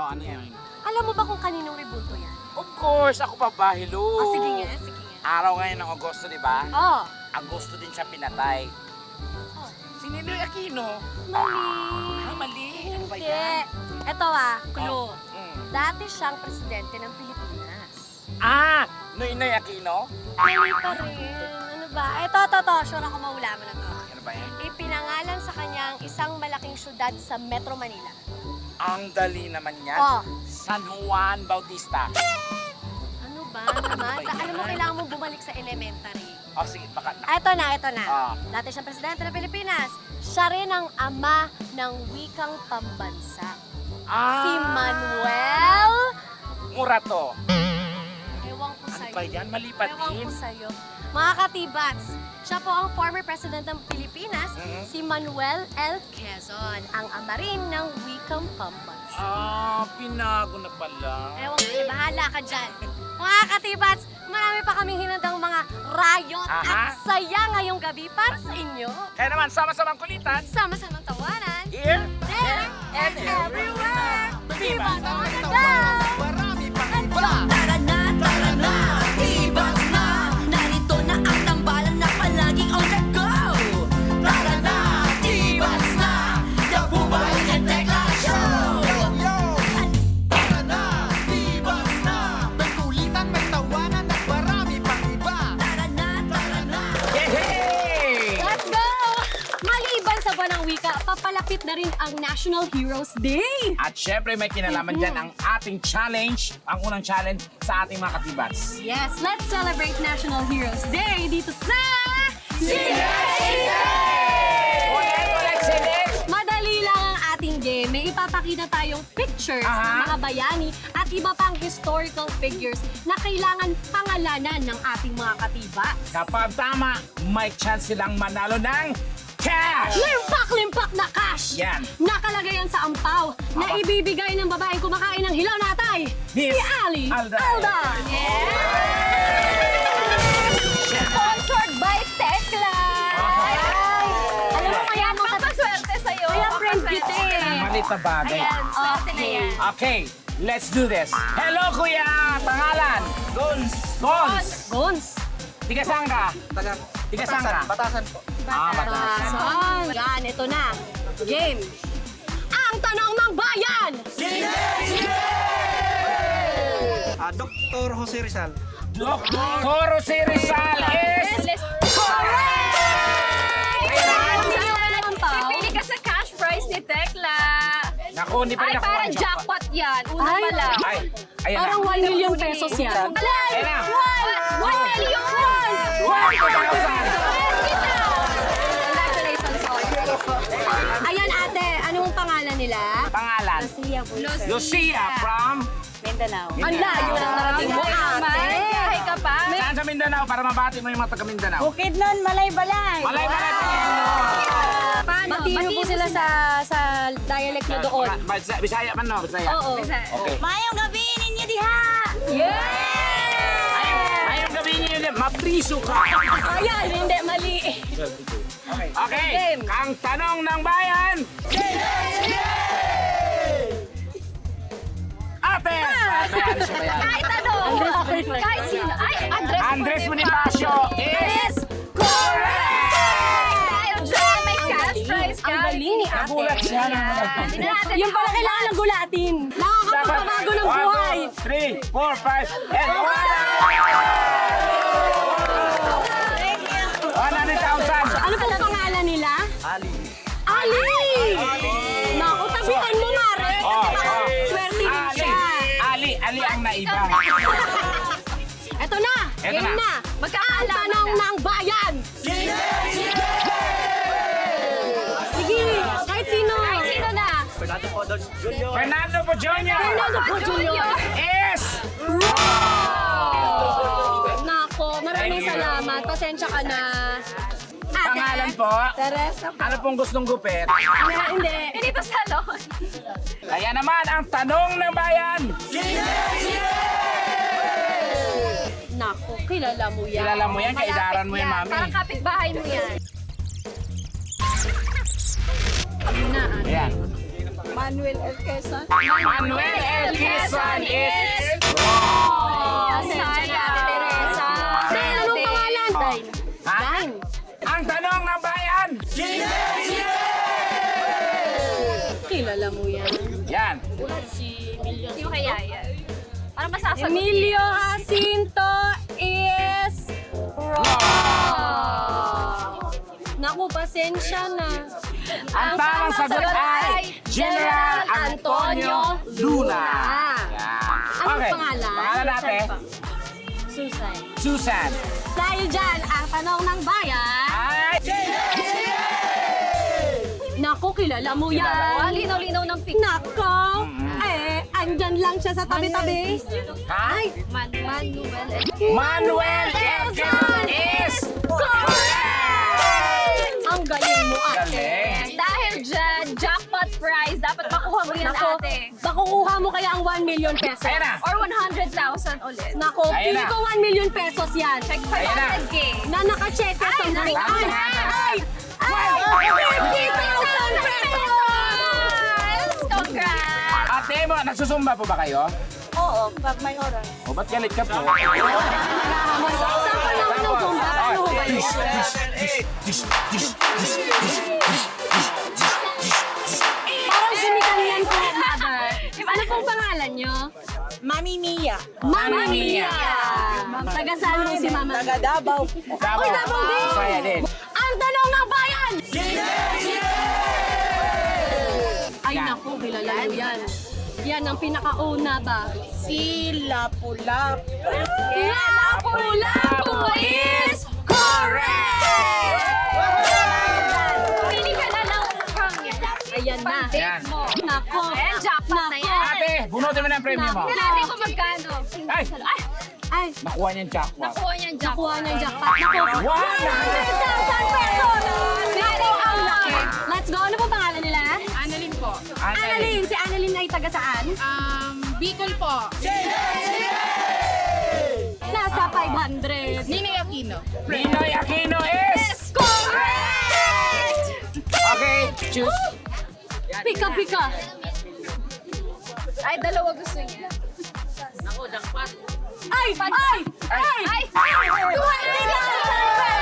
Oh, ano yan? Alam mo ba kung kaninong rebulto yan? Of course, ako pa ba? Hello. Sige nga, sige nga. Araw ngayon ng Agosto, di ba? Oh. Agosto din siya pinatay. Oh. Si Ninoy Aquino. Mali. Ah, mali. Ano ba Hindi. yan? Ito clue. Mm. Dati siyang presidente ng Pilipinas. Ah, Noynoy Aquino? Mali pa rin. Ano ba? Ito. Sure ako mahula mo na to. Ano ba yan? Ipinangalan sa kanya ang isang malaking syudad sa Metro Manila. Ang dali naman yan. Oh. San Juan Bautista. Ano ba naman? Alam mo, kailangan mo bumalik sa elementary. Oh, sige, baka na. Ito na. Ah. Dati siyang presidente ng Pilipinas. Siya rin ang ama ng wikang pambansa. Si Manuel. Murato. Ewan ko Ano sa'yo. ba yan? Mali pa Ewan din. ko sa'yo. Mga katibats, siya po ang former president ng Pilipinas, si Manuel L. Quezon, ang ama rin ng wikang pambansa. Ah, pinago na pala. Ewan ko sa'yo, bahala ka dyan. Mga katibats, marami pa kaming hinandang mga rayot at saya ngayong gabi para sa inyo. Kaya naman, sama-samang kulitan. Sama-samang tawanan. Here, There and everywhere. Diba na Marami pang iba. Tara na, tibas na. Narito na ang tambalan na palaging on the go. Tara na, tibas na. The Bubay and Tekla Show. Tara na, tibas na. May kulitan, may tawanan at marami pang iba. Tara na. Yay! Let's go! Maliban sa buwan ng wika, papalapit na rin ang National Heroes Day. At syempre may kinalaman dyan ang ating challenge, ang unang challenge sa ating mga katibats. Yes, let's celebrate National Heroes Day dito sa... Ulit, Sinex! Madali lang ang ating game. May ipapakita tayong pictures ng mga bayani at iba pang historical figures na kailangan pangalanan ng ating mga katibats. Kapag tama, may chance silang manalo ng cash! Limpak-limpak na cash! Yan. Nakalagay yan sa ampaw na ibibigay ng babaeng kumakain ng hilaw na atay. Miss Si Ali Alda. Sponsored by Tekla! Ay, alam mo kaya mo Papaswerte sa'yo. Kaya friend kita eh. Malit na bagay. Ayan, swerte na yan. Okay, let's do this. Hello, kuya! Pangalan? Gons. Gons! Tiga saan ka? Tiga saan ka? Batasan po. Batasan. Yan, ito na. Game. Ang tanong ng bayan! Dr. Jose Rizal. Toro si Rizal is... Correct! Pipili ka sa cash prize ni Tekla. Naku, hindi pa Ay, rin nakuha parang ang jackpot yan. Una Ay. pa lang. Ay, ayan Parang na. 1 million pesos yan. Ayan na. 1 million! 1,000. Congratulations all. Ayan ate, anong pangalan nila? Pangalan? Lucia from... Mindanao. Ang layo lang narating mo ate. Biyahe ka pa. Saan sa Mindanao para mabati mo yung mga taga Mindanao? Bukidnon, Malay-Balay. Malay-balay po Paano? Matino po sila sa dialect nyo doon. Bisaya man no? Bisaya? Oo. Okay. Mayong gabi ninyo diha. Ayong gabi niyo yun, mapriso ka. Ayan, hindi, mali. Okay, Game. ang tanong ng bayan. Ate! Bayani siya, bayani. Kahit ano. Kahit sino. Ay, Andres Bonifacio is... Tayo dyan. May cash prize ka. Ang galing ni ate. Nagulat siya. Tingnan natin. Yung pala kailangan ng gulatin. Nakakapagpabago ng buhay. 1, 2, 3, 4, 5, and 100,000! Ano pala pangalan nila? Ali! Naku, tabihan mo nga rin. Swerte din Ali! siya. Ali ang naiba. Eto na, Eto game na. na. Ang tanong ng bayan. Sige, kahit sino. Kahit sino na. Fernando po Jr. Fernando po Jr. is... Nako, maraming salamat. Pasensya ka na. Ate. Pangalan po? Teresa po. Ano pong gustong gupit? Hindi. Dito sa salon. Kaya naman ang tanong ng bayan. Nako, kilala mo yan. Kilala mo yan, kaidaran mo yan, mami. Parang kapitbahay mo yan. Yun na, ate. Ayan. Manuel L. Quezon. Manuel L. Quezon is Pasensya na, Ate Teresa. Dahil anong pangalan? Ha? Ang tanong ng bayan! Kilala mo yan. Yan. Hindi mo kaya yan. Parang masasagot. Emilio Jacinto is wrong. Naku, pasensya na. Ang tamang sagot ay General Antonio Luna. Yan. Anong pangalan? Pangalan natin? Susan. Susan. Dahil dyan, ang tanong ng bayan. Ay! Naku, kilala mo yan. Linaw-linaw ng picture. Nako, andyan lang siya sa tabi-tabi. Ha? Manuel L. Manuel L. Quezon is Ang galing mo, ate. Galing. Dahil dyan, jackpot prize. Dapat makuha mo yan, Nako, ate. makukuha mo kaya ang 1 million pesos. Ayan na. Or 100,000 ulit. Nako, Ayan pili na. ko 1 million pesos yan. Check Ayan na. 500K. Na nakacheck sa Ay, screen. nako. Ay! 50,000 pesos! Congrats! Ate mo, nagsusumba po ba kayo? Oo, pag may oras. O ba't galit ka po? Saan ka naman ng zumba? Paano ho ba yun? Parang sinikanyan ko, mother. Ano pong pangalan nyo? Mami Mia. Mama Mia. Mia. Taga saan mo si Mama? Taga Davao. Uy, Davao din. Kaya din. Ang tanong ng bayan! Ay naku, kilala mo yan. Yan ang pinakauna ba? Si Lapu-Lapu. Lapu-Lapu is correct! Pili ka na lang from yan. Ayan na. Yan. Mo. Nako. Ayan, jackpot na yan. Ate, bunutin mo na ang premium mo. Tingnan natin kung magkano. Ay! Ay, Nakuha niya yung jackpot. Nakuha niyang jackpot. nakuha niya yung jackpot. Naku, 100,000 pesos! Naku, ang laki. Let's go. Ano po pangalan nila? Annalyn po. Annalyn. Si Annalyn ay taga saan? Bicol po. Nasa 500. Ninoy Aquino. Ninoy Aquino is... Correct! Okay, choose. Pika-pika. Ay, dalawa gusto niya. Ay! Ay! Ay! Ay! 20,000 pesos!